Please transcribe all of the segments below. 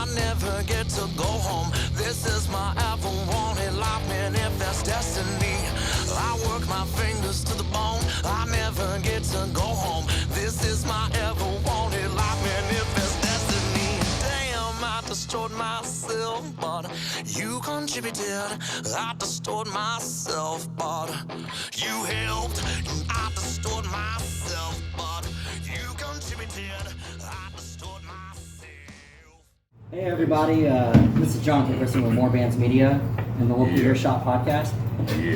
I never get to go home. This is my ever wanted life, manifest destiny. I work my fingers to the bone. I never get to go home. This is my ever wanted life, manifest destiny. Damn, I destroyed myself, but you contributed. I destroyed myself, but you helped. I destroyed myself, but you contributed. I destroyed myself. Hey everybody, this is Jonathan Christian with More Bands Media and the Local Earshot Podcast.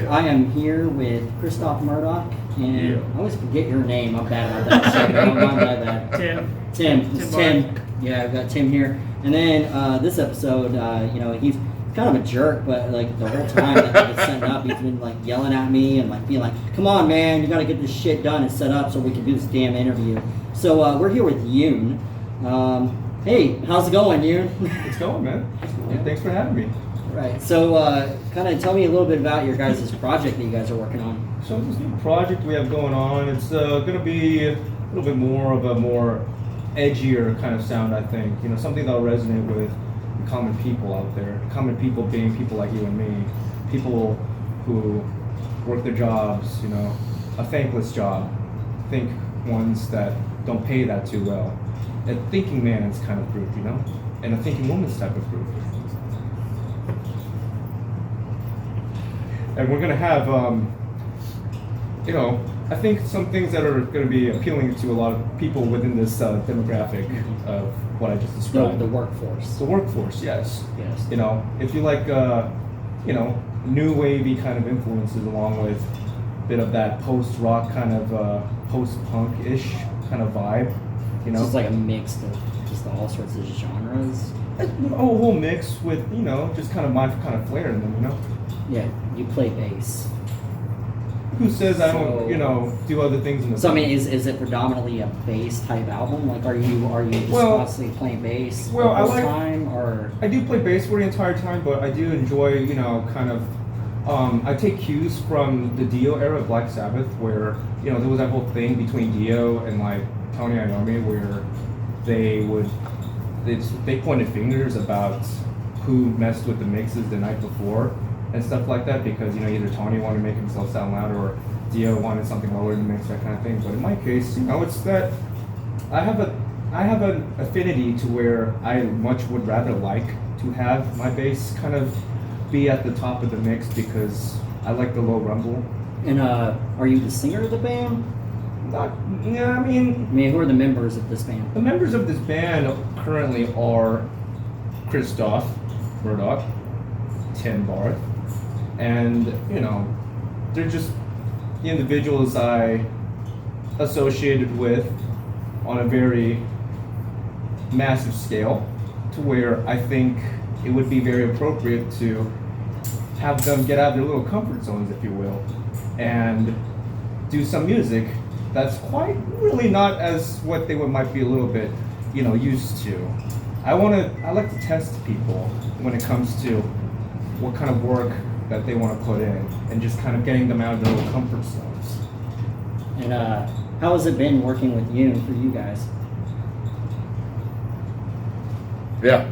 I am here with Christoph Murdoch, and I always forget your name. I'm bad about that. I'm bad. Tim. Yeah, I've got Tim here. And then this episode, he's kind of a jerk, but like the whole time that it's setting up, he's been like yelling at me and like being like, "Come on, man, you got to get this shit done and set up so we can do this damn interview." So we're here with Yoon. Hey, how's it going, Yoon? It's going, man. Yeah, thanks for having me. Right. So, kind of tell me a little bit about your guys' project that you guys are working on. So this new project we have going on, it's going to be a little bit more of a more edgier kind of sound, I think. You know, something that'll resonate with the common people out there. Common people being people like you and me. People who work their jobs, you know, a thankless job. Think ones that don't pay that too well. A thinking man's kind of group, you know? And a thinking woman's type of group. And we're going to have, I think some things that are going to be appealing to a lot of people within this demographic of what I just described. The workforce. The workforce, yes. Yes. You know, if you like, new wavy kind of influences along with a bit of that post-rock kind of post-punk-ish kind of vibe, you know? It's just like a mix of just all sorts of genres. A whole mix with, you know, just kind of my kind of flair in them, you know? Yeah, you play bass. Who says I don't, do other things in the So I mean, is it predominantly a bass type album? Like, are you just constantly playing bass all the time, or? I do play bass for the entire time, but I do enjoy, kind of. I take cues from the Dio era of Black Sabbath, where there was that whole thing between Dio and like Tony Iommi, where they pointed fingers about who messed with the mixes the night before and stuff like that, because either Tony wanted to make himself sound louder or Dio wanted something lower in the mix, that kind of thing. But in my case, it's that I have an affinity to where I much would rather like to have my bass kind of be at the top of the mix, because I like the low rumble. And are you the singer of the band? I mean, who are the members of this band? The members of this band currently are Christoph Murdoch, Tim Barth, and they're just the individuals I associated with on a very massive scale, to where I think it would be very appropriate to have them get out of their little comfort zones, if you will, and do some music that's quite really not as what they might be a little bit, used to. I like to test people when it comes to what kind of work that they want to put in, and just kind of getting them out of their little comfort zones. And how has it been working with Yoon for you guys? Yeah.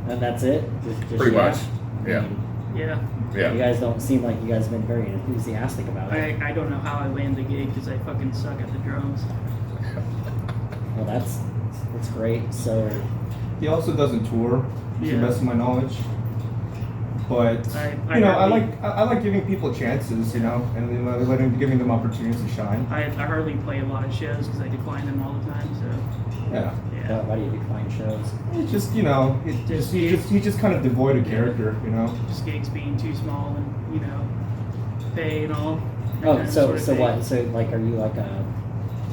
And that's it? Just Pretty much. Yeah. Yeah. Yeah. You guys don't seem like you guys have been very enthusiastic about it. I don't know how I land the gig because I fucking suck at the drums. Well, that's great. So He also doesn't tour, to the Yeah. best of my knowledge. But I like giving people chances, and giving them opportunities to shine. I hardly play a lot of shows because I decline them all the time. So Yeah. why do you decline shows? It's just he's just kind of devoid of character, just gigs being too small and pay and all. Oh, so what? So like, are you like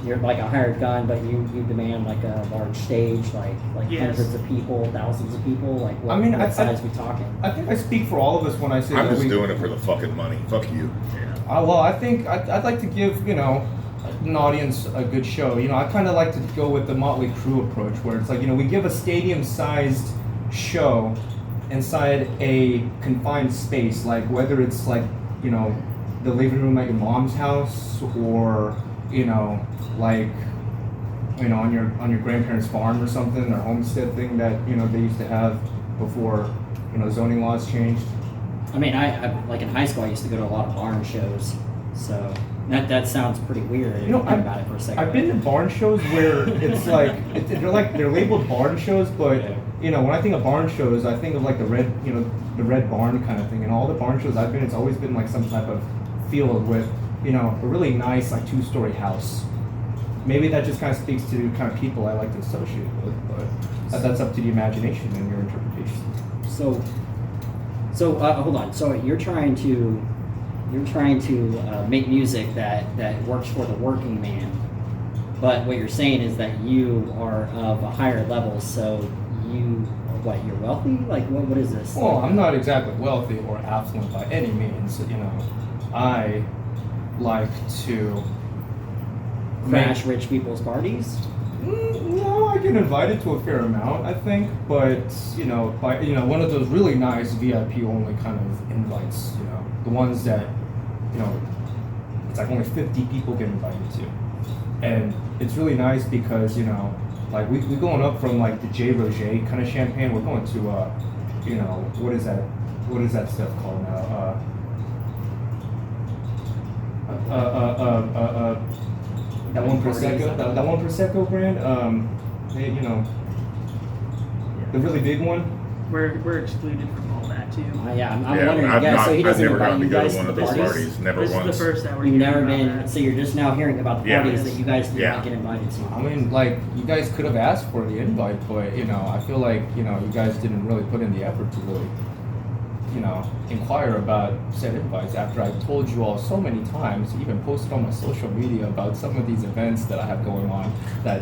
you're like a hired gun, but you demand like a large stage, like Yes. hundreds of people, thousands of people? Like what, I size we talking? I think I speak for all of us when I say I'm that just doing it for the fucking money. Fuck you. Yeah. Well, I think I'd like to give an audience a good show. I kind of like to go with the Motley Crue approach, where it's like we give a stadium-sized show inside a confined space, like whether it's like the living room at your mom's house, or like on your grandparents' farm or something, or homestead thing that they used to have before zoning laws changed. I mean, I like in high school, I used to go to a lot of barn shows, so that sounds pretty weird. Think about it for a second. I've been to barn shows where it's like they're labeled barn shows, but when I think of barn shows, I think of like the red barn kind of thing. And all the barn shows I've been, it's always been like some type of field with a really nice like 2-story house. Maybe that just kind of speaks to the kind of people I like to associate with, but that's up to the imagination and your interpretation. So hold on. So you're trying to make music that works for the working man, but what you're saying is that you are of a higher level. So you're wealthy? Like what is this? Well, I'm not exactly wealthy or affluent by any means. I like to crash rich people's parties. No, I get invited to a fair amount, I think, but by one of those really nice VIP only kind of invites, the ones that it's like only 50 people get invited to, and it's really nice because like we going up from like the J. Roger kind of champagne, we're going to what is that stuff called now? That one Prosecco brand, the really big one. We're excluded from all that too. Yeah, I'm wondering, guys. So he doesn't never invite gotten to you go guys to one to of the those parties? parties. Never This once. is the first that we're You've hearing never about been. that. So you're just now hearing about the Yeah. parties that you guys did Yeah. not get invited to. I mean, like, you guys could have asked for the invite, but, I feel like, you guys didn't really put in the effort to really, inquire about said invites after I told you all so many times, even posted on my social media about some of these events that I have going on that,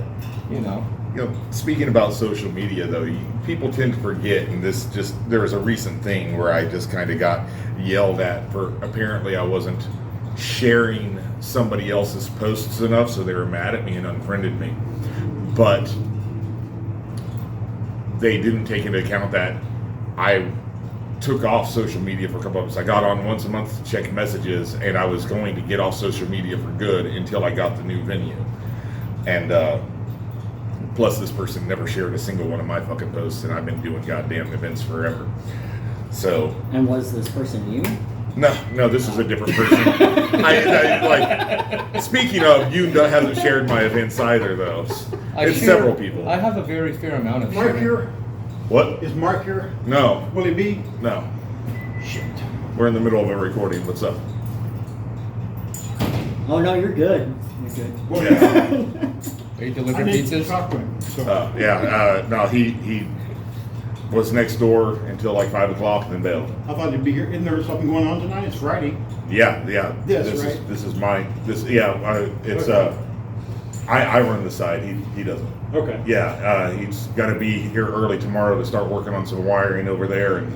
Speaking about social media, though, people tend to forget, and there was a recent thing where I just kind of got yelled at for apparently I wasn't sharing somebody else's posts enough, so they were mad at me and unfriended me. But they didn't take into account that I took off social media for a couple of months. I got on once a month to check messages, and I was going to get off social media for good until I got the new venue. And plus, this person never shared a single one of my fucking posts, and I've been doing goddamn events forever. So. And was this person you? No, this is a different person. Speaking of, you hasn't shared my events either, though. It's several people. I have a very fair amount of Mark sharing. here? What? Is Mark here? No, Will he be? no. Shit. We're in the middle of a recording. What's up? Oh no, you're good. You're good. Well, Yeah. Are you I delivering need to pizzas? talk to him. So. No, he was next door until like 5 o'clock and then bailed. I thought he'd be here. Isn't there something going on tonight? It's Friday. Yeah. Yes, This right. It's I run the site. He doesn't. Okay. Yeah, he's got to be here early tomorrow to start working on some wiring over there, and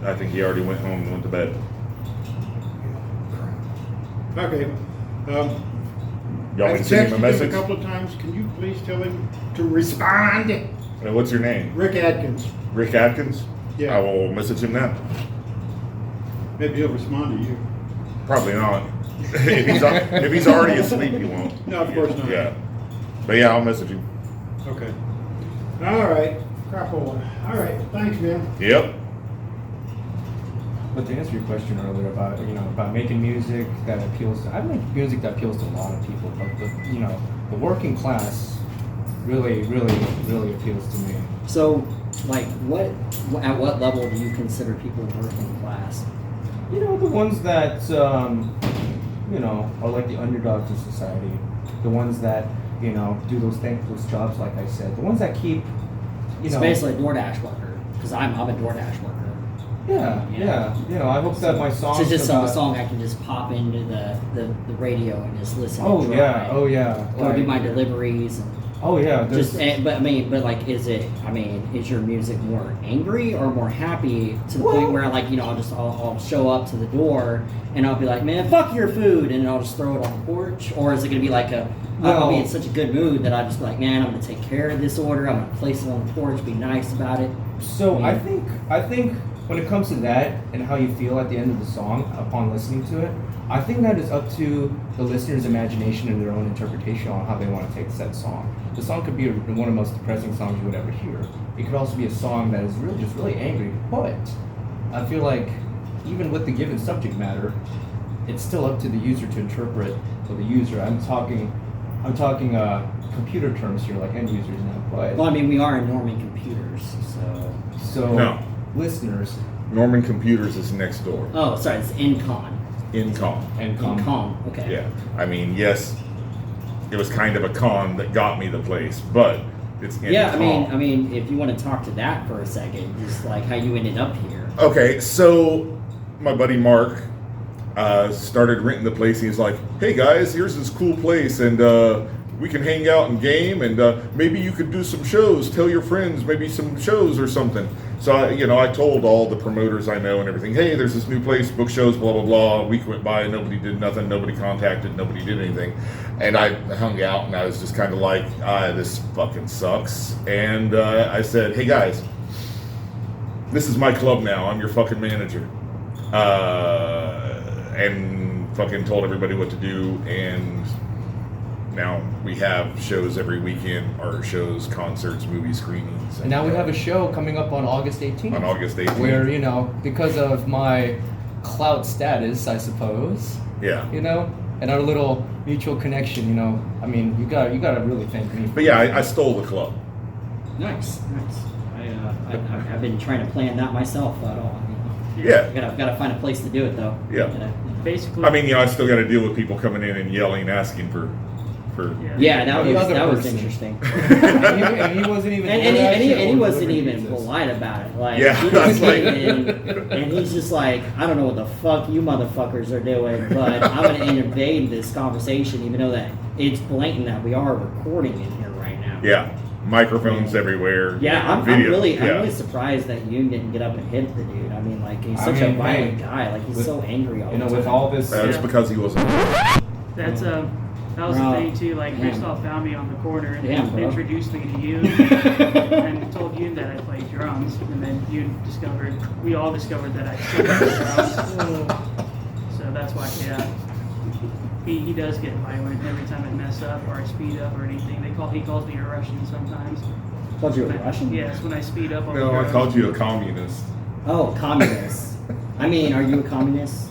I think he already went home and went to bed. Okay. Y'all I've been sending him a texted message? a couple of times. Can you please tell him to respond? What's your name? Rick Adkins. Rick Atkins? Yeah. I will message him now. Maybe he'll respond to you. Probably not. if he's already asleep, he won't. No, of course not. Yeah. But yeah, I'll message him. Okay. All right. Crapola. All right. Thanks, man. Yep. But to answer your question earlier about about making music that appeals to, I make music that appeals to a lot of people, but the working class really appeals to me. So, like, at what level do you consider people working class? The ones that are like the underdogs of society, the ones that do those thankless jobs, like I said, the ones that keep It's basically a DoorDash worker, because I'm a DoorDash worker. Yeah. I hope that my songs. So just about, a song I can just pop into the radio and just listen. Oh and yeah. drive. Go do Like- my deliveries. And Oh yeah. just, is your music more angry or more happy to the point where I'll show up to the door and I'll be like, man, fuck your food, and I'll just throw it on the porch? Or is it gonna be like I'll be in such a good mood that I just be like, man, I'm gonna take care of this order. I'm gonna place it on the porch, be nice about it. So Yeah. I think when it comes to that and how you feel at the end of the song upon listening to it, I think that is up to the listener's imagination and their own interpretation on how they want to take said song. the song could be one of the most depressing songs you would ever hear. It could also be a song that is really just really angry. But I feel like even with the given subject matter, it's still up to the user to interpret for the user. I'm talking computer terms here, like end users now. But Well, I mean, we are in Norman computers, so. No. Listeners, Norman Computers is next door. Oh, sorry, it's NCOM. NCOM. NCOM, okay. Yeah. I mean, yes, it was kind of a con that got me the place, but it's NCOM. Yeah, I mean, if you want to talk to that for a second, just like how you ended up here. Okay, so my buddy Mark started renting the place. He's like, "Hey guys, here's this cool place, and we can hang out and game, and maybe you could do some shows. Tell your friends, maybe some shows or something." So I told all the promoters I know and everything, "Hey, there's this new place, book shows, blah blah blah." A week went by, nobody did nothing, nobody contacted, nobody did anything, and I hung out and I was just kind of like, "This fucking sucks." And I said, "Hey guys, this is my club now. I'm your fucking manager." And fucking told everybody what to do, and now we have shows every weekend, art shows, concerts, movie screenings. and now we have a show coming up on August 18th. on August 18th. Where, because of my clout status, I suppose, Yeah. and our little mutual connection, I mean, you gotta really thank me. But yeah, I stole the club. Nice. I've been trying to plan that myself at all. Yeah. Gotta find a place to do it though. Yeah. Basically. I mean, I still got to deal with people coming in and yelling, asking for. Yeah, that The was other person. interesting. and he wasn't even. And he wasn't even polite about it. Like, Yeah, he that's just came in, and he's just like, "I don't know what the fuck you motherfuckers are doing, but I'm gonna invade this conversation, even though that it's blatant that we are recording in here right now." Yeah, microphones everywhere. Yeah, I'm video. really surprised that Yoon didn't get up and hit the dude. I mean, like, he's such a violent guy. Like, he's so angry all the time. with all this. That was because he wasn't. That's that was the thing too. Like Christoph found me on the corner and introduced me to you, and told you that I played drums. And then we all discovered that I still play drums. So that's why, yeah. He does get violent every time I mess up or I speed up or anything. He calls me a Russian sometimes. Called you a Russian? Yes, when I speed up on No, the I drums. called you a communist Oh, communist. I mean, are you a communist?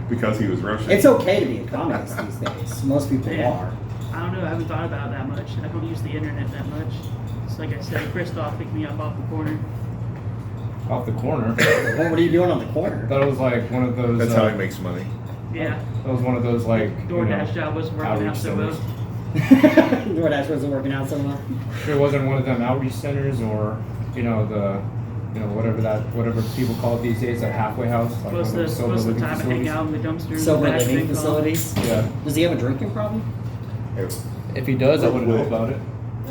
because he was Russian. It's okay to be a communist these days. Most people Yeah. are. I don't know. I haven't thought about it that much. I don't use the internet that much. It's like I said, Christoph picked me up off the corner. Off the corner. What are you doing on the corner? That was like one of those. That's how he makes money. Yeah. That was one of those like. DoorDash job wasn't working out outreach so well. centers. DoorDash wasn't working out so well. Sure, it wasn't one of them outreach centers or whatever people call it these days, a halfway house. Like Most one of of the, those most of the sober time I living hang out in the dumpsters. Sober and back living in facilities. Yeah. Does he have a drinking problem? If he does, I wouldn't know Real quick. about it.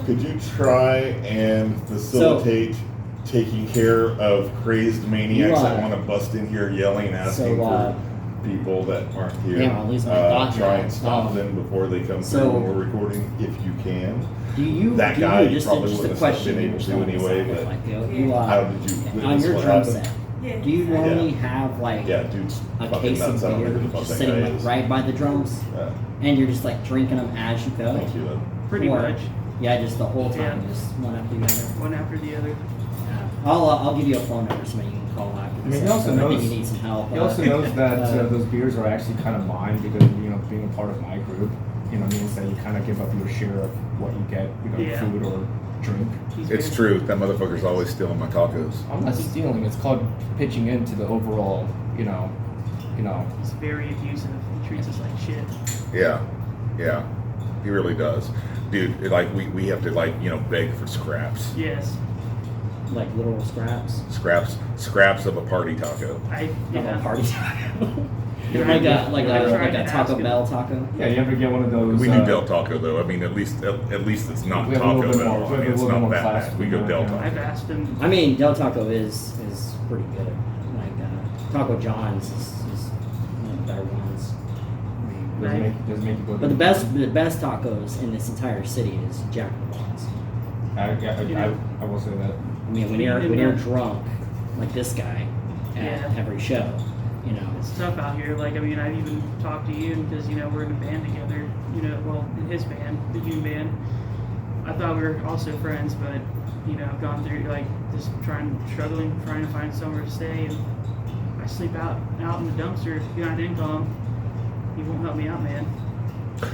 Could you try and facilitate taking care of crazed maniacs that want to bust in here yelling, asking for people that aren't here? Yeah, I'll lose my thought try now. and stop them before they come So- through when we're recording, if you can. That guy you just, probably just a wouldn't have question been able you to were anyway, saying, but like, how did you on witness your what drum happened? set, do you normally have like Yeah, dude's a fucking case of nuts. I don't know beer who the fuck just that sitting guy like is. right by the drums, and you're just like drinking them as you go? Thank you, though. Pretty Or- much. Yeah, just the whole time, Yeah. just one after the other. One after the other. Yeah. I'll give you a phone number so you can call after I mean, this he also episode. I think knows- you need some help. He also knows that those beers are actually kind of mine because being a part of my group, means that you kind of give up your share of what you get, Yeah. food or drink. He's It's very- true. That motherfucker's always stealing my tacos. I'm not stealing. It's called pitching into the overall, He's very abusive. He treats us like shit. Yeah, yeah, he really does, dude. We have to beg for scraps, Yes. like little scraps scraps of a party taco. of a Yeah. party taco. Yeah, like I a tried to Taco ask him. Bell taco. Yeah, you ever get one of those? We do Del Taco though. I mean, at least it's not We have a little Taco bit Bell. more- I we have mean, a it's little not more that class bad. We go to Del it, Taco. I've asked him. I mean, Del Taco is pretty good. Like Taco John's is one of the better ones. Doesn't make you go. But the best tacos in this entire city is Jack in the Box. I will say that. I mean, when you're drunk, like this guy, at Yeah. every show, It's tough out here. Like, I mean, I've even talked to you because, we're in a band together, well, in his band, the Yoon band. I thought we were also friends, but I've gone through like just struggling, trying to find somewhere to stay, and I sleep out in the dumpster behind NCOM. You won't help me out, man.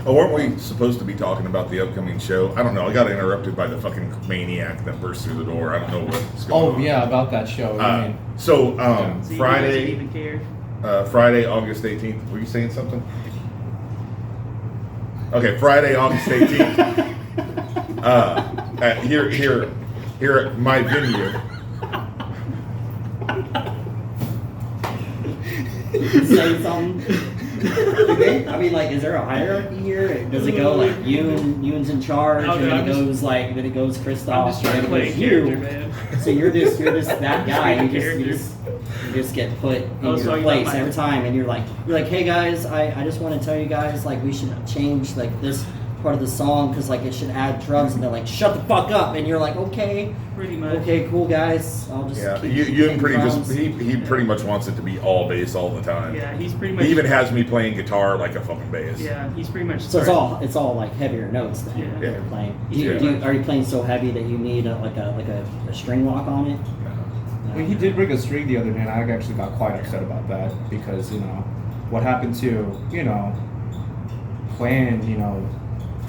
Oh, weren't we supposed to be talking about the upcoming show? I don't know. I got interrupted by the fucking maniac that burst through the door. I don't know what's going on. Oh yeah, about that show. So Friday, you guys didn't even care. Friday, August 18th. Were you saying something? Okay, Friday, August 18th. Here at my venue. Say something. I mean, like, is there a hierarchy here? Does it go like Yoon's in charge, Oh, and no, then it goes I'm Christoph, just trying and to then play it a goes character, you. man. So you're just that guy. Just You just get put in Oh, so your you place got my- every time, and you're like, hey guys, I just want to tell you guys, like, we should change like this part of the song because like it should add drums, and they're like, shut the fuck up, and you're like, okay, Pretty much. okay, cool guys, I'll just Yeah, keep Yoon pretty drums. just he pretty much wants it to be all bass all the time. Yeah, he's pretty much. He even has me playing guitar like a fucking bass. Yeah, he's pretty much. So it's all like heavier notes then Yeah. that you're playing. Yeah. Are you playing so heavy that you need a string lock on it? I mean, he did bring a string the other day, and I actually got quite upset about that because what happened to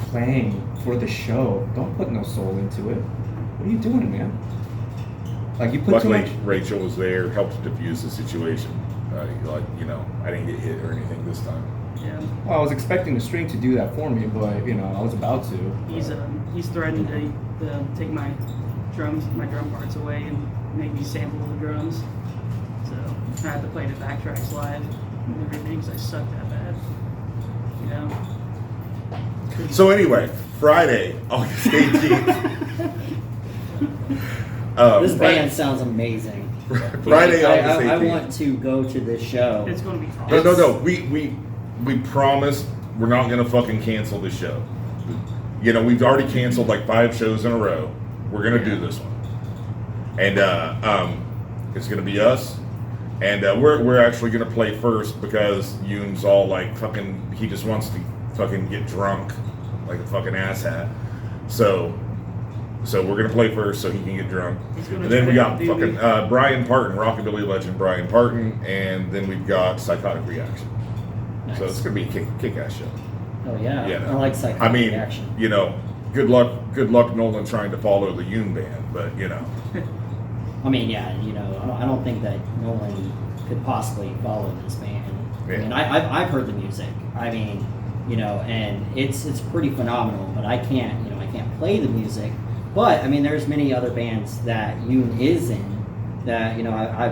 playing for the show. Don't put no soul into it. What are you doing, man? Like you put Luckily, too much. Rachel was there, helped diffuse the situation. I didn't get hit or anything this time. Yeah, Well, I was expecting the string to do that for me, but I was about to. he's threatened to take my drum parts away and make me sample the drums. So I had to play the backtracks live and everything because I sucked that bad. So anyway, Friday, August 18th. This band sounds amazing. Friday, August 18th. I want to go to this show. It's going to be awesome. No. We promised we're not gonna fucking cancel this show. We've already canceled like 5 shows in a row. We're gonna do this one, and it's gonna be us. And we're actually gonna play first because Yoon's all like fucking. He just wants to fucking get drunk like a fucking asshat. So we're gonna play first so he can get drunk. And then we got fucking Brian Parton, rockabilly legend Brian Parton, and then we've got Psychotic Reaction. Nice. So it's gonna be a kick-ass show. Oh yeah, Yeah. I like Psychotic Reaction. Good luck Nolan trying to follow the Yoon band, but I mean, yeah, I don't think that Nolan could possibly follow this band. Yeah. I mean, I've heard the music. I mean, and it's pretty phenomenal. But I can't play the music. But I mean, there's many other bands that Yoon is in that I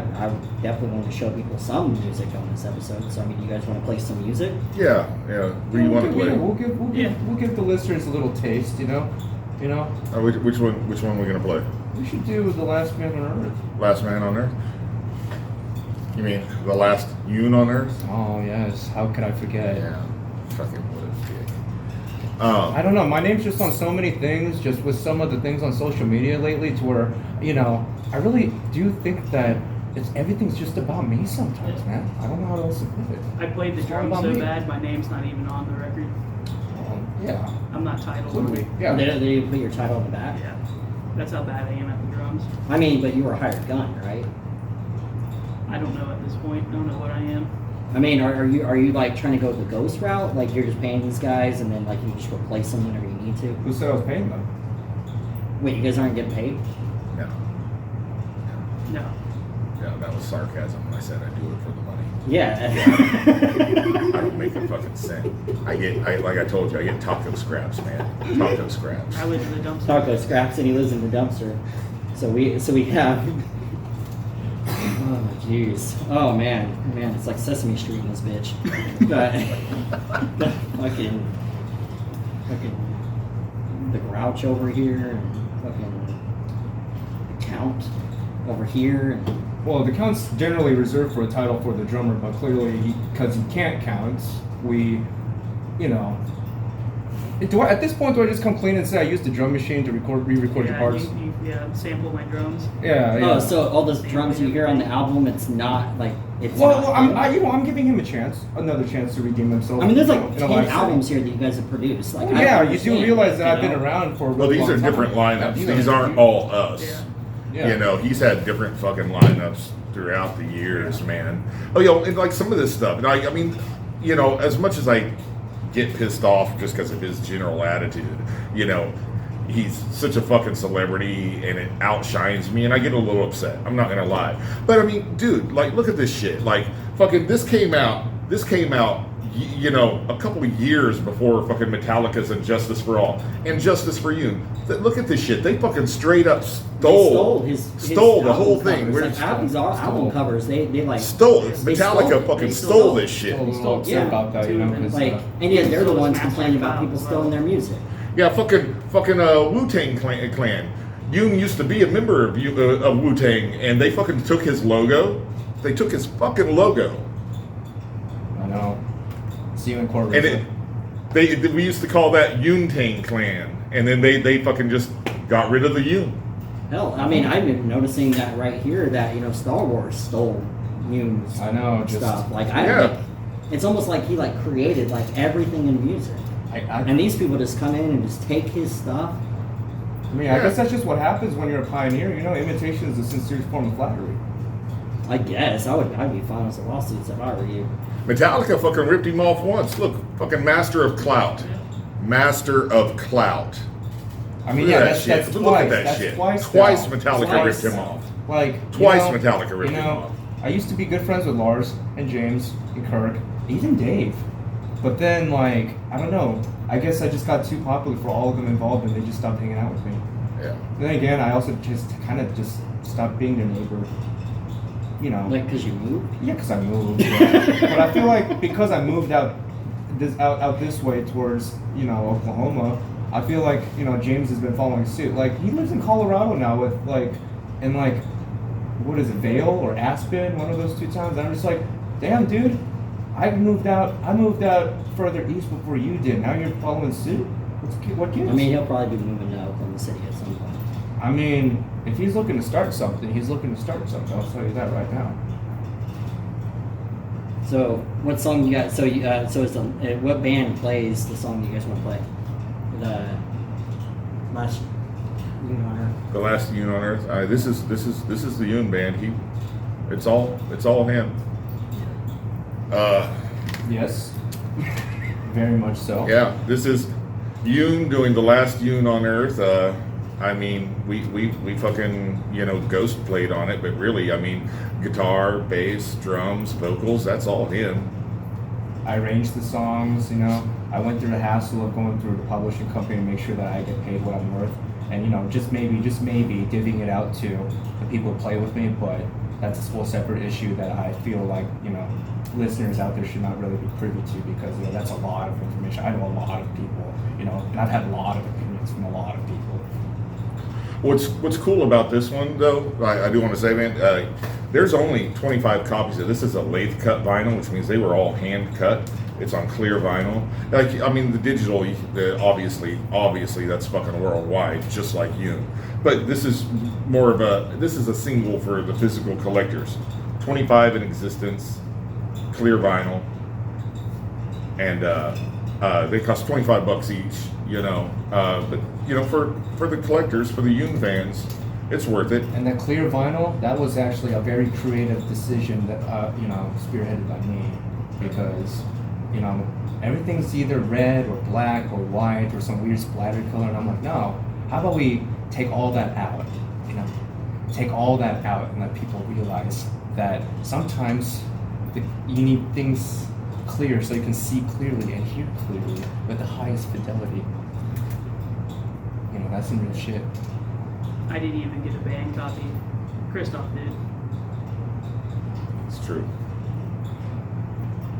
definitely want to show people some music on this episode. So I mean, you guys want to play some music? yeah. What do you want to play? We'll give the listeners a little taste. Which one are we gonna play? We should do The Last Man on Earth. Last Man on Earth? You mean the last Yoon on Earth? Oh yes, how could I forget? Yeah. Fucking what a dick. I don't know. My name's just on so many things, just with some of the things on social media lately, to where I really do think that everything's just about me sometimes, man. I don't know how else to put it. I played the It's all drums about so me. bad, my name's not even on the record. Yeah, I'm not titled. absolutely. Yeah. Yeah. They put your title on the back. Yeah, that's how bad I am at the drums. I mean, but you were a hired gun, right? I don't know at this point. I don't know what I am. I mean, are you like trying to go the ghost route? Like you're just paying these guys and then like you just replace them whenever you need to? Who said I was paying them? Wait, you guys aren't getting paid? No. No. Yeah, that was sarcasm when I said I do it for the money. Yeah. I don't make a fucking cent. Like I told you, I get taco scraps, man. Taco scraps. I live in the dumpster. Taco scraps and he lives in the dumpster. So we have. Oh jeez. Oh man, it's like Sesame Street in this bitch. But fucking the Grouch over here and fucking the Count over here and Well, the count's generally reserved for a title for the drummer, but clearly, because he can't count, we, At this point, do I just come clean and say I used the drum machine to re-record your parts? Yeah, sample my drums. Yeah. Oh, so all those drums you hear on the album, it's not like it's. Well, not I'm giving him another chance to redeem himself. I mean, there's like in a 10 live albums setting. here that you guys have produced. Like, Yeah, you do realize that I've been around for a Well, really these are long time. different lineups. These These are- aren't all us. Yeah. Yeah. You know, he's had different fucking lineups throughout the years, man. Oh, and like some of this stuff. And I mean, you know, as much as I get pissed off just because of his general attitude, you know, he's such a fucking celebrity and it outshines me and I get a little upset. I'm not gonna lie. But I mean, dude, like, look at this shit. Like, fucking, this came out, you know, a couple of years before fucking Metallica's And Justice for All and Justice for You. Look at this shit. They fucking straight up stole the whole thing. Like, album covers, they like stole it. they Metallica stole it. fucking They stole this shit. I'm still upset Yeah. about that, you know, 'cause, Like, and yet they're the ones complaining about people stealing their music. Yeah, fucking Wu-Tang Clan. Yoon used to be a member of Wu-Tang, and they fucking took his logo. They took his fucking logo, I know. See you in court. and we used to call that Yoon Clan, and then they fucking just got rid of the Yoon. Hell, I mean, I've been noticing that right here that, you know, Star Wars stole Yoon's I know, just stuff. Like, Yeah. like, it's almost like he like created like everything in music. And these people just come in and just take his stuff. I mean, I guess that's just what happens when you're a pioneer. You know, imitation is a sincere form of flattery. I guess I'd be fine with some lawsuits if I were you. Metallica fucking ripped him off once. Look, fucking master of clout. Master of clout. I mean, Look yeah, at that that's shit. twice. Look at that That's shit. Twice, Twice now. Metallica Twice. ripped him off. Like Twice you know, Metallica ripped you him know, off. I used to be good friends with Lars and James and Kirk, even Dave. But then, like, I don't know. I guess I just got too popular for all of them involved, and they just stopped hanging out with me. Yeah. Then again, I also just kind of just stopped being their neighbor. You know. Like, because you moved? Yeah, because I moved. Yeah. But I feel like because I moved out this way towards, you know, Oklahoma, I feel like, you know, James has been following suit. Like, he lives in Colorado now with, like, in, like, what is it, Vail or Aspen, one of those two towns. And I'm just like, damn, dude, I moved out further east before you did. Now you're following suit? What gives? I mean, he'll probably be moving to Oklahoma City at some point. I mean, if he's looking to start something, he's looking to start something. I'll tell you that right now. So, what song you got? So, what band plays the song you guys want to play? The last, you know, The last Yoon on Earth. This is the Yoon band. It's all him. Yes. Very much so. Yeah, this is Yoon doing the last Yoon on Earth. I mean, we fucking, you know, Ghost played on it, but really, I mean, guitar, bass, drums, vocals, that's all him. I arranged the songs, you know. I went through the hassle of going through the publishing company to make sure that I get paid what I'm worth. And, you know, just maybe divvying it out to the people who play with me, but that's a whole separate issue that I feel like, you know, listeners out there should not really be privy to, because, you know, that's a lot of information. I know a lot of people, you know, and I've had a lot of opinions from a lot of people. What's cool about this one, though, I do want to say, man, there's only 25 copies of this. Is a lathe cut vinyl, which means they were all hand cut. It's on clear vinyl. Like, I mean, the digital, obviously, that's fucking worldwide, just like you. But this is more of a single for the physical collectors. 25 in existence, clear vinyl, and they cost $25 each. You know, but you know, for the collectors, for the Yoon fans, it's worth it. And that clear vinyl, that was actually a very creative decision that, you know, spearheaded by me, because, you know, everything's either red or black or white or some weird splattered color, and I'm like, no, how about we take all that out, you know, take all that out and let people realize that sometimes you need things clear so you can see clearly and hear clearly with the highest fidelity. You know, that's some real shit. I didn't even get a band copy. Christoph did. It's true.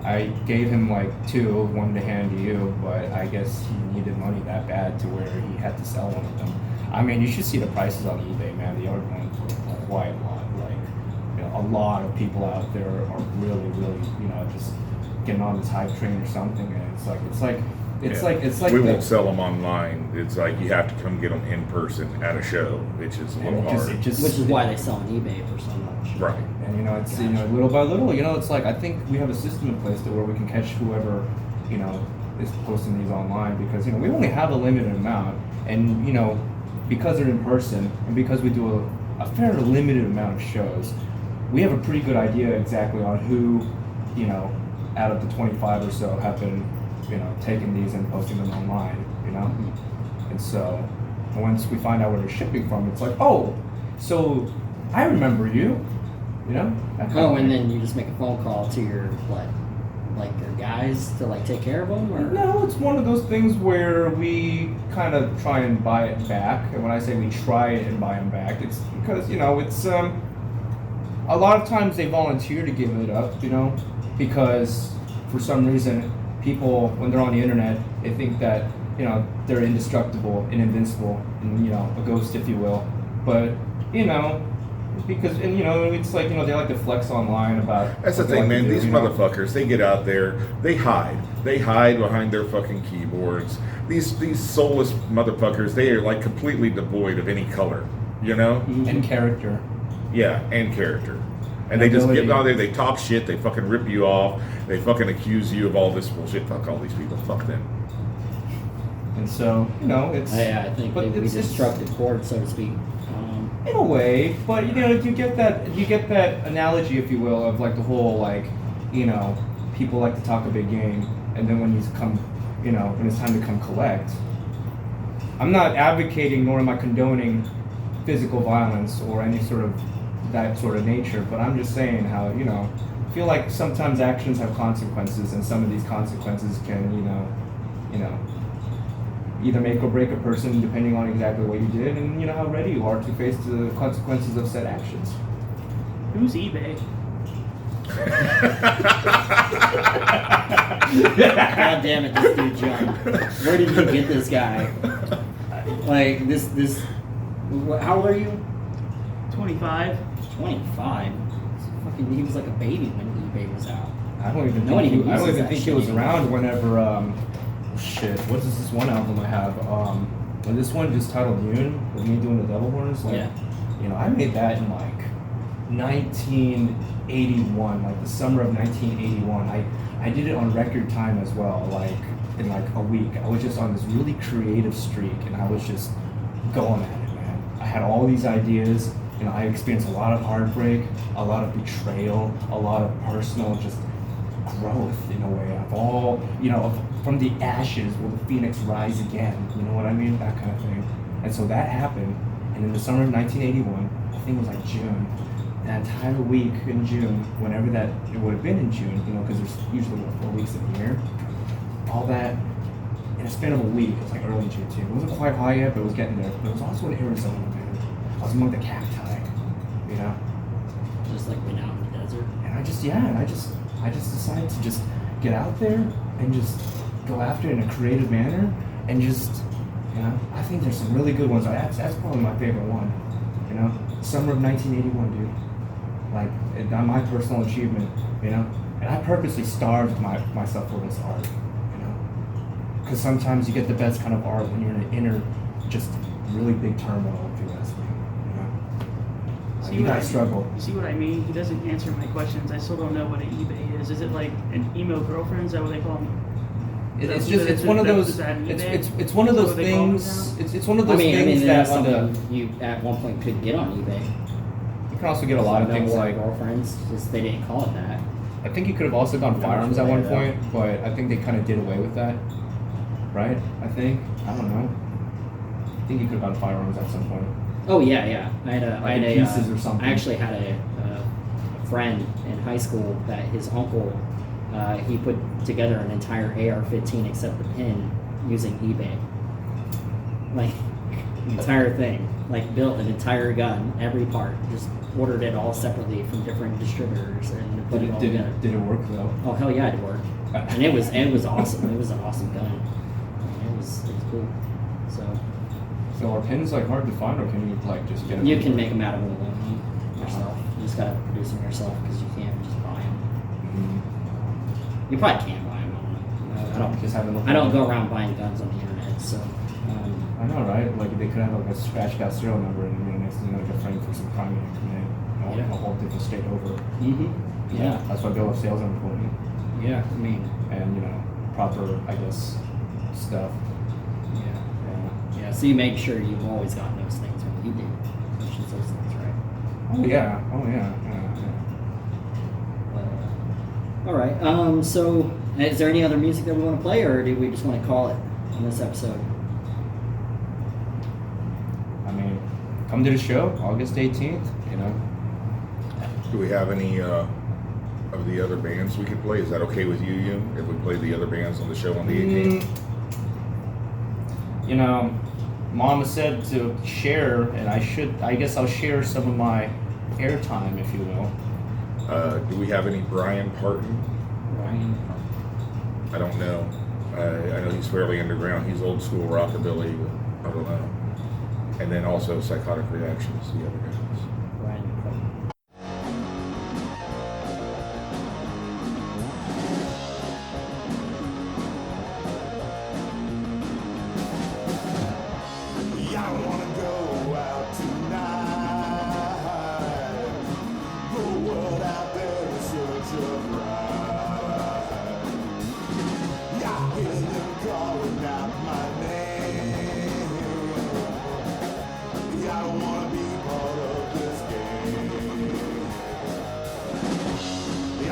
I gave him like two, one to hand to you, but I guess he needed money that bad to where he had to sell one of them. I mean, you should see the prices on eBay, man. They are going for quite a lot. Like, you know, a lot of people out there are really, really, you know, just getting on this hype train or something. And it's like It's Yeah. like we won't sell them online. It's like you have to come get them in person at a show, which is a little hard. Which is why they sell on eBay for so much. Right. And it's little by little. It's like I think we have a system in place where we can catch whoever is posting these online because we only have a limited amount, and because they're in person and because we do a fairly limited amount of shows, we have a pretty good idea exactly on who out of the 25 or so have been taking these and posting them online. And so once we find out where they're shipping from, it's like, oh, so I remember you. Oh, and then you just make a phone call to your your guys to take care of them, or no? It's one of those things where we kind of try and buy it back. And when I say we try and buy them back, it's because it's a lot of times they volunteer to give it up, because for some reason people when they're on the internet they think that they're indestructible and invincible and a ghost, if you will, but because it's like they like to flex online about. That's the thing, man. These motherfuckers, they get out there, they hide behind their fucking keyboards. These soulless motherfuckers, they are like completely devoid of any color, and character. Yeah, and character. And they just get out there, they talk shit, they fucking rip you off, they fucking accuse you of all this bullshit. Fuck all these people, fuck them. And so, it's. I think we just struck the chord, so to speak. In a way, but you get that analogy, if you will, of the whole people like to talk a big game, and then when when it's time to come collect. I'm not advocating nor am I condoning physical violence or any sort of that sort of nature, but I'm just saying how I feel like sometimes actions have consequences, and some of these consequences can either make or break a person depending on exactly what you did and how ready you are to face the consequences of said actions. Who's eBay? God damn it, this dude John. Where did you get this guy? This. How old are you? 25. 25. He was like a baby when eBay was out. I don't even think he was around whenever. Shit, what is this one album I have? And this one just titled Yoon, with me doing the Devil Horns. I made that in 1981, the summer of 1981. I did it on record time as well, in a week. I was just on this really creative streak, and I was just going at it, man. I had all these ideas. I experienced a lot of heartbreak, a lot of betrayal, a lot of personal just growth in a way of all, from the ashes will the phoenix rise again, you know what I mean, that kind of thing. And so that happened, and in the summer of 1981, I think it was June, that entire week in June, whenever that, it would have been in June, because there's usually 4 weeks in the year, all that, in a span of a week, it was early June too. It wasn't quite high yet, but it was getting there. But it was also in Arizona, man. I was among the cacti, Just been out in the desert. And I just decided to just get out there and just go after it in a creative manner and just, I think there's some really good ones. That's probably my favorite one, Summer of 1981, dude. My personal achievement, And I purposely starved myself for this art, Because sometimes you get the best kind of art when you're in an inner, just really big turmoil, if you ask me, You guys struggle. You see what I mean? He doesn't answer my questions. I still don't know what an eBay is. Is it like an emo girlfriend? Is that what they call them? It's one of those. It's one of those things. It's one of those things that you at one point could get on eBay. You can also get a lot of things like girlfriends. Just they didn't call it that. I think you could have also gone firearms at one point, but I think they kind of did away with that. Right? I don't know. I think you could have gone firearms at some point. Oh yeah. I actually had a friend in high school that his uncle he put together an entire AR-15 except the pin using eBay. The entire thing, built an entire gun, every part, just ordered it all separately from different distributors and put it all together. Did it work though? Oh hell yeah, it worked, and it was awesome. It was an awesome gun. It was cool. So are pins hard to find, or can you just get them? You can make them out of aluminum yourself. You just gotta produce them yourself because you can't just buy them. Mm-hmm. You probably can buy them. I don't know. I don't Just haven't looked I don't at go it. around buying guns on the internet, so. I know, right? Like they could have like a scratched out serial number, and next thing you know, get framed for some crime you committed Yeah. a whole different state over. Yeah. That's why bill of sales are important, Yeah. I mean. and proper, I guess, stuff. Yeah. Yeah. Yeah. So you make sure you've always gotten those things when you do purchase those things, right? Oh yeah. Oh yeah. All right. So, is there any other music that we want to play, or do we just want to call it on this episode? I mean, come to the show, August 18th. Do we have any of the other bands we could play? Is that okay with you, Yoon, if we play the other bands on the show on the 18th? Mama said to share, and I guess I'll share some of my airtime, if you will. Do we have any Brian Parton? Ryan. I don't know. I know he's fairly underground. He's old school rockabilly, but I don't know. And then also Psychotic Reactions, the other guys. Ryan. I wanna go out tonight. The world out there in search of right. I hear them calling out my name. I don't wanna be part of this game.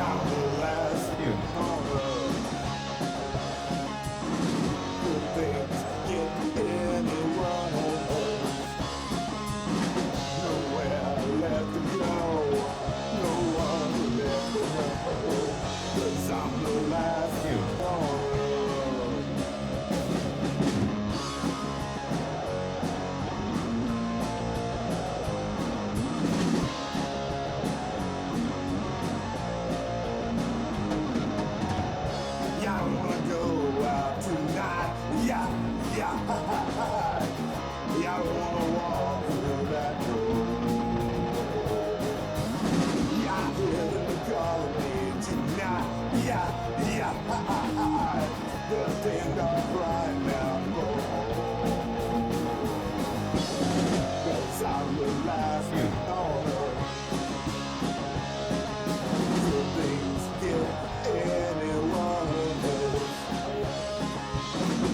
I'm the last on earth. Good things get anyone on earth. Nowhere left to go. No one left to know. 'Cause I'm the last on earth. Yeah, I wanna go out tonight. Yeah. Yeah, I wanna walk through that door. Yeah, I hear them calling me tonight. Yeah. The thing I'm crying out for. 'Cause I'm the last on earth. Good things get anyone else.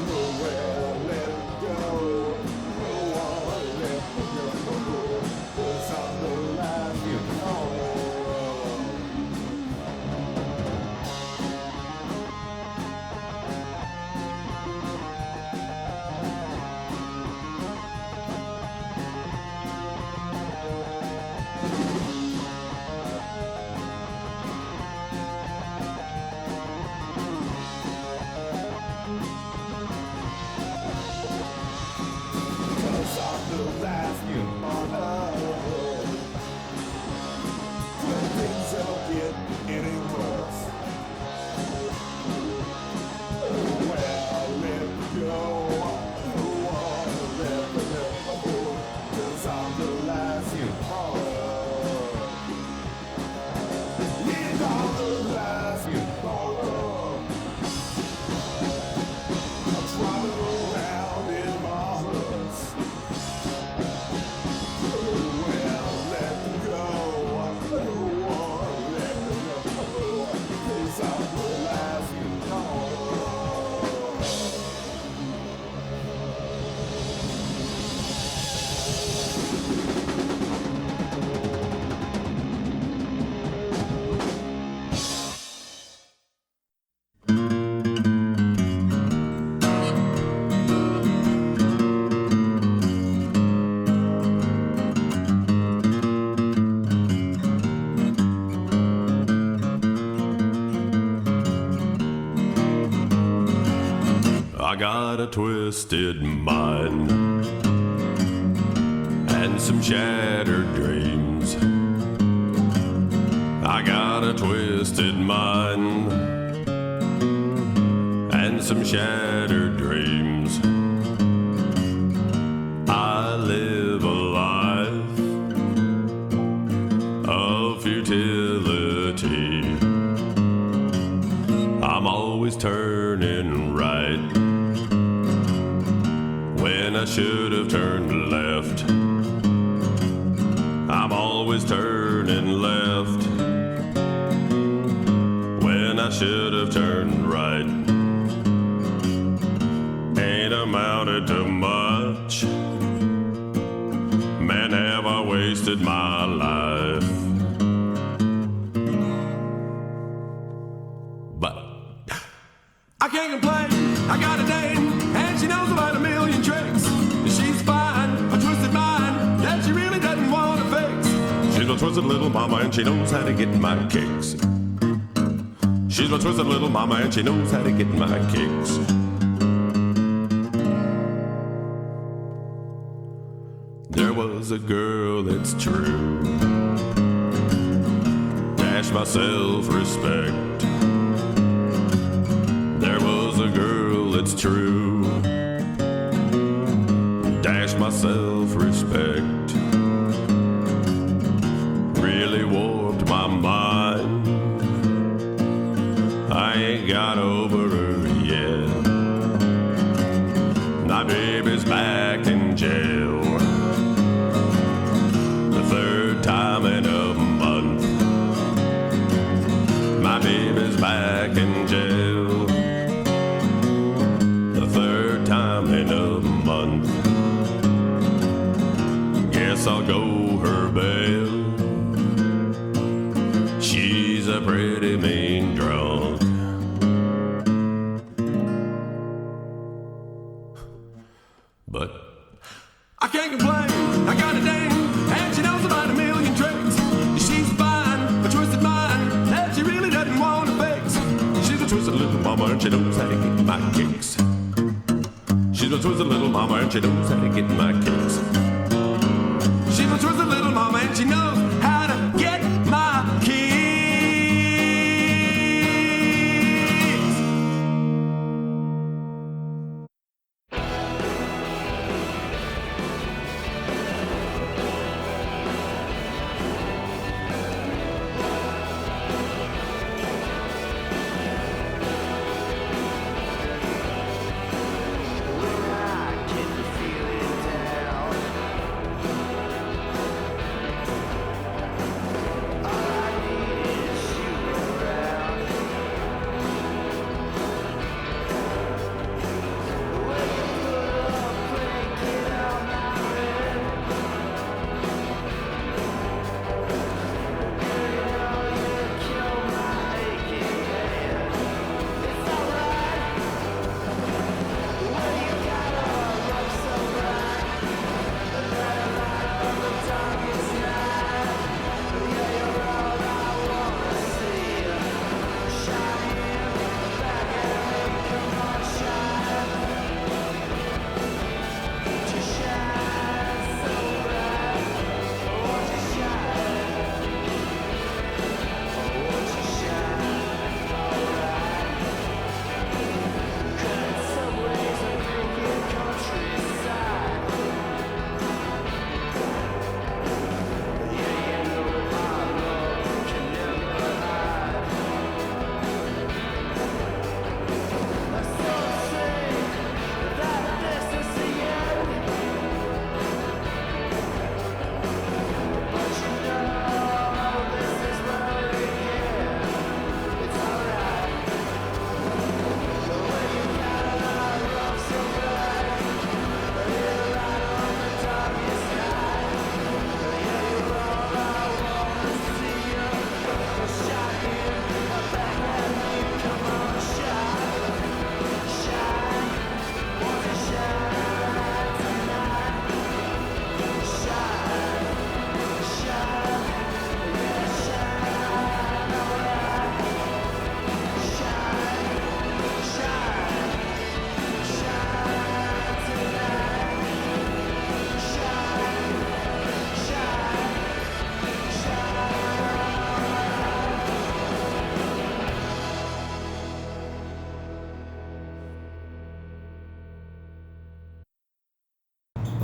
Nowhere left to go. No one left to go. 'Cause I'm the last on earth. Cause I'm the last on earth. When things don't get any worse. Nowhere left to go. No one left to know. 'Cause I'm the last on earth. Yeah, I'm the last on earth. I'm driving around in my hearse. Nowhere left to go. No one left to know. 'Cause I'm the last on earth. I got a twisted mind and some shattered dreams. I got a twisted mind and some shattered dreams. I live a life of futility. I'm always turning should have turned left. I'm always turning left when I should have turned right. Ain't amounted to much. Man, have I wasted my life. But I can't complain. I got a dame, and she knows about a million tricks. She's fine, a twisted mind that she really doesn't want to fix. She's a twisted little mama, and she knows how to get my kicks. She's a twisted little mama, and she knows how to get my kicks. There was a girl, it's true, dashed my self-respect. There was a girl, it's true, dashed my self-respect. Really warped my mind. I ain't got over her yet. My baby's back in jail. The third time in a month. My baby's back in jail. The third time in a month. Guess I'll go her bail. She's a pretty mean drunk. But I can't complain. I got a dame, and she knows about a million tricks. She's fine, a twisted mind that she really doesn't want to fix. She's a twisted little mama, and she knows how to get my kicks. She's a twisted little mama, and she knows how to get my kicks. She's a twisted little mama, and she knows how to get my kicks.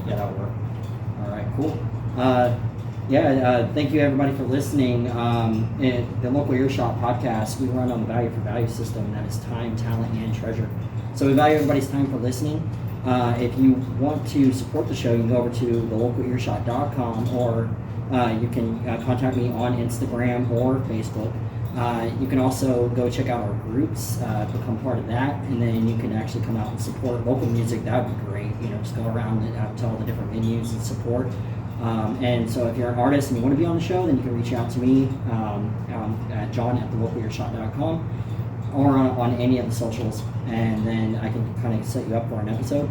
Yeah, that'll work. All right, cool. Thank you everybody for listening. The Local Earshot podcast, we run on the value for value system, and that is time, talent, and treasure. So we value everybody's time for listening. If you want to support the show, you can go over to thelocalearshot.com, or you can contact me on Instagram or Facebook. You can also go check out our groups, become part of that, and then you can actually come out and support local music. That would be great. Just go around and out to all the different venues and support. And so if you're an artist and you want to be on the show, then you can reach out to me at john@thelocalearshot.com or on any of the socials, and then I can kind of set you up for an episode.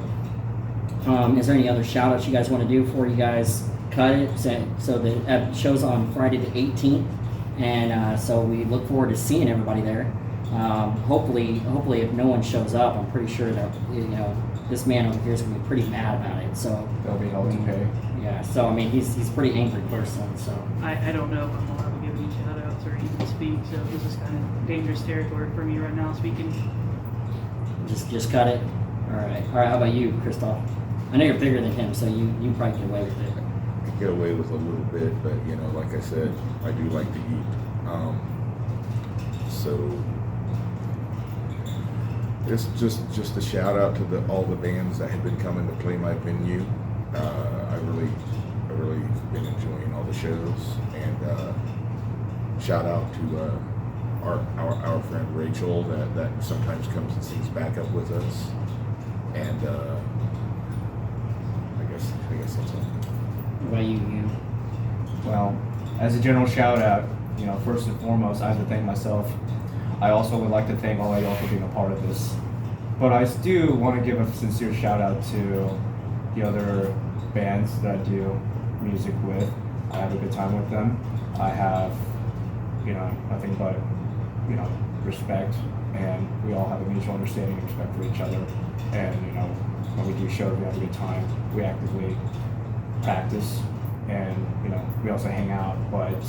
Is there any other shout outs you guys want to do before you guys cut it? So the show's on Friday the 18th, and so we look forward to seeing everybody there. Hopefully if no one shows up, I'm pretty sure that this man over here is going to be pretty mad about it. So They'll be held to pay. Yeah, so I mean he's a pretty angry person. So I don't know if I'm allowed to give any shout outs or even speak, so this is kind of dangerous territory for me right now speaking. Just cut it. All right. How about you, Christoph? I know you're bigger than him, so you probably get away with it. I get away with a little bit, but like I said, I do like to eat. So it's just a shout out to all the bands that have been coming to play my venue. I really been enjoying all the shows, and shout out to our friend Rachel that sometimes comes and sings backup with us, and I guess that's all. What about you? Well, as a general shout out, first and foremost, I have to thank myself. I also would like to thank all of y'all for being a part of this. But I do want to give a sincere shout out to the other bands that I do music with. I have a good time with them. I have, nothing but, respect, and we all have a mutual understanding and respect for each other. And, when we do shows, we have a good time. We actively practice, and, we also hang out, but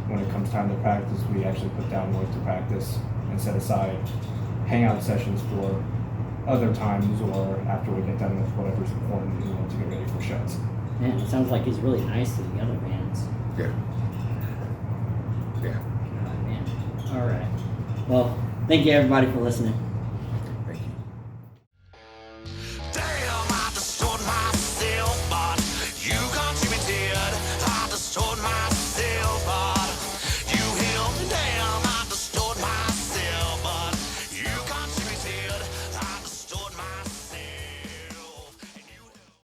when it comes time to practice, we actually put down work to practice and set aside hangout sessions for other times or after we get done with whatever's important to get ready for shows. Man, it sounds like he's really nice to the other bands. Yeah. God, man. All right. Well, thank you everybody for listening.